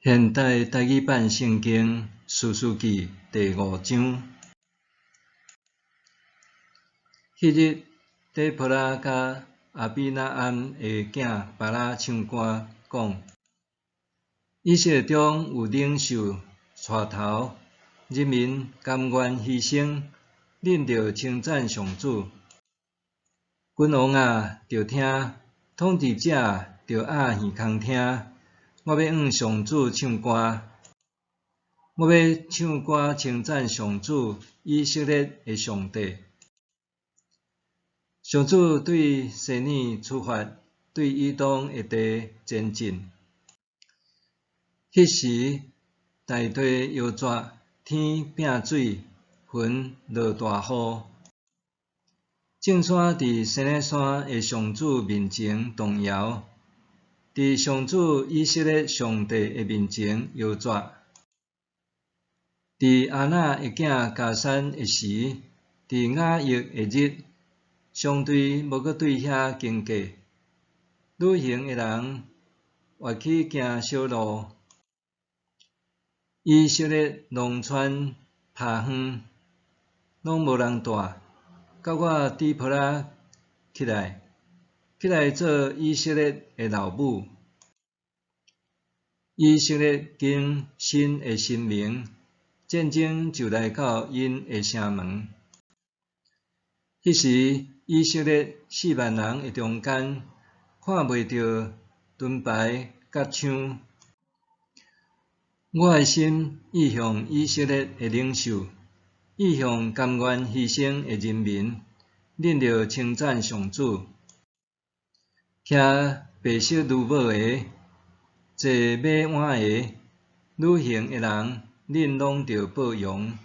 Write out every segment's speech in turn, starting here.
现代台语版圣经士师记第5章。迄日，底波拉甲阿比那暗的囝巴拉唱歌，讲：以色列中有领袖带头，人民甘愿牺牲，恁着称赞上主。君王啊，着听；统治者着压耳孔听。我要向上主唱歌，我要唱歌称赞上主以色列的上帝。上主对西尼出发，对以东的地前进。迄时，大地摇绝，天变水，云落大雨。众山伫西奈山的上主面前动摇。伫上主以色列上帝的面前摇绝。伫阿那的囝加山的时，伫雅億的日，上帝无搁对遐经过。旅行的人活去行小路，以色列农村拍远，拢无人住。到我底波拉起来做以色列的老母。以色列经新的神明，战争就来到因的城门。迄时，以色列4万人的中间，看袂到盾牌甲枪。我的心意向以色列的领袖，意向甘愿牺牲的人民，恁着称赞上主。遐白色女母的，坐马鞍的，旅行的人，恁拢着报扬。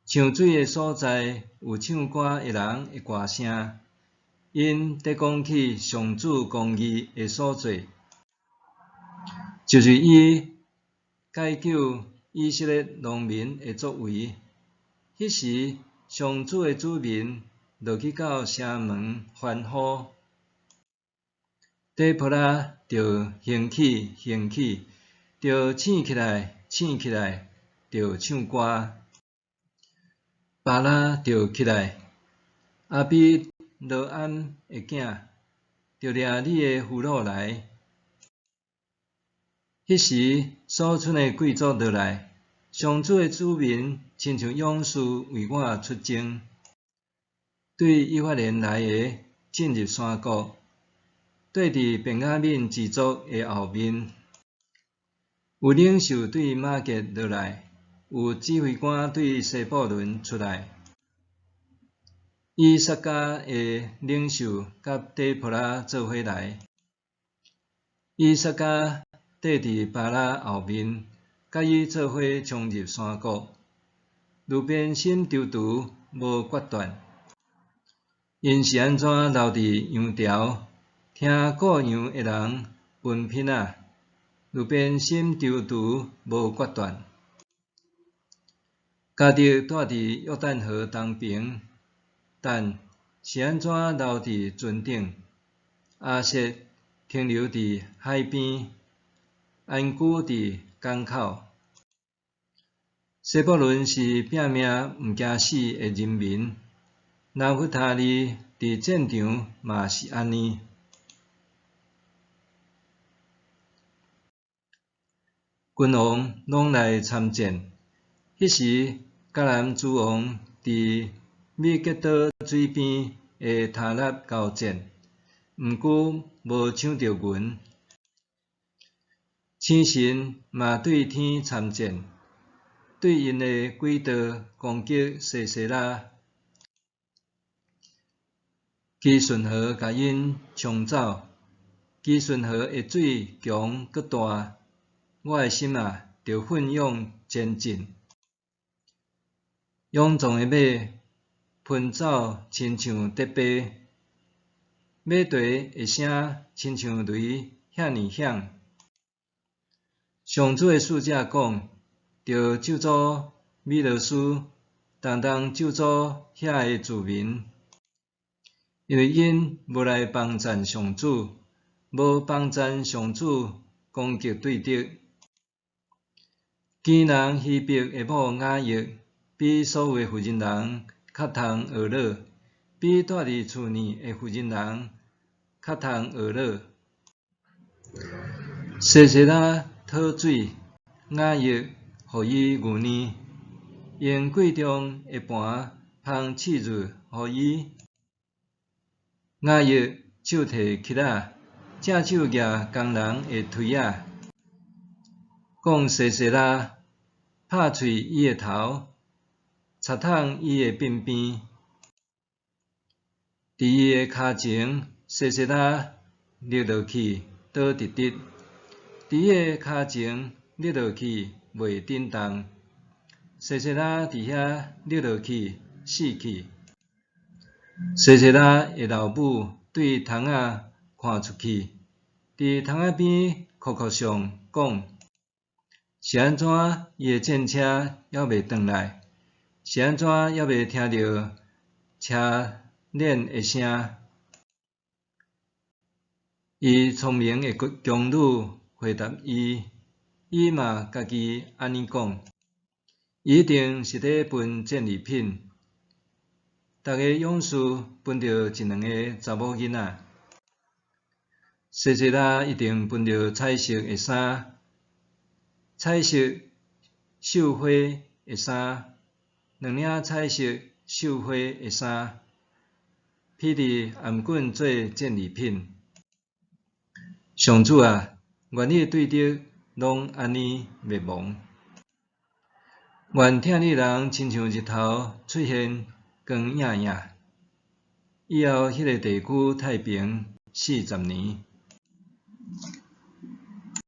上水的所在，有唱歌的人的歌声，因伫讲起上主公义的所做，就是伊解救以色列农民的作为。迄时，上主的子民落去到城门欢呼。底波拉着兴起，着醒起来，着唱歌。巴拉着起来，阿比罗安的囝，着掠你的俘虏来。迄时，所剩的贵族落来，上主的子民亲像勇士为我出征，对以法莲来的进入山谷。缀伫便雅悯支族的后面，有领袖对马吉落来，有指挥官对西布伦出来。以萨迦的领袖甲底波拉做伙来。以萨迦缀伫巴拉后面，甲伊做伙冲入山谷。路边心踌躇，无决断，因是安怎留伫羊巢？听顾羊的人分聘仔，路边心踌躇，无决断。家己住伫约旦河东边，但是安怎留伫船顶？阿瑟停留伫海边，安居伫港口。西布伦是拼命毋惊死的人民，拿弗他利伫战场嘛是安尼。君王拢来参战。迄时，迦南诸王伫米吉多水边的塔纳交战，毋过无抢着云。星神嘛对天参战，对因的轨道攻击西西拉。基顺河甲因冲走，基顺河的水强搁大。我的心啊，着奋勇前进。勇壮的马奔走，亲像竹马，马蹄的声亲像雷，遐尼响。上主的使者讲：着咒诅米罗斯，动咒诅遐的子民，因为因无来帮赞上主，无帮赞上主攻击对敌。基人希伯的某雅億，比所有妇人人较通学老，比住伫厝内的妇人人较通學老。西西拉討水，雅億予伊牛奶，用櫃中的盤芳刺入予伊。雅億手提乞仔，正手舉工人的槌仔，講西西拉，拍碎伊的頭，插透伊的鬢邊。佇伊的骹前，西西拉立落去，倒直直；佇伊的骹前立落去，袂震動。西西拉佇遐立落去，死去。西西拉的老母對窗仔看出去，佇窗仔邊哭哭上講：是安怎伊的戰車還袂轉來？是安怎還袂聽到車輪的聲？伊聰明的宮女回答伊，伊嘛家己安尼講：伊一定是咧分戰利品。逐個勇士分着一兩個查某囡仔。西西拉一定分着彩色的衫，彩色繡花的衫，兩領彩色繡花的衫，披佇頷頸做戰利品。上主啊，願你對得攏安尼滅亡。願聽你人親像日頭出現光影影。以後迄個地區太平40年。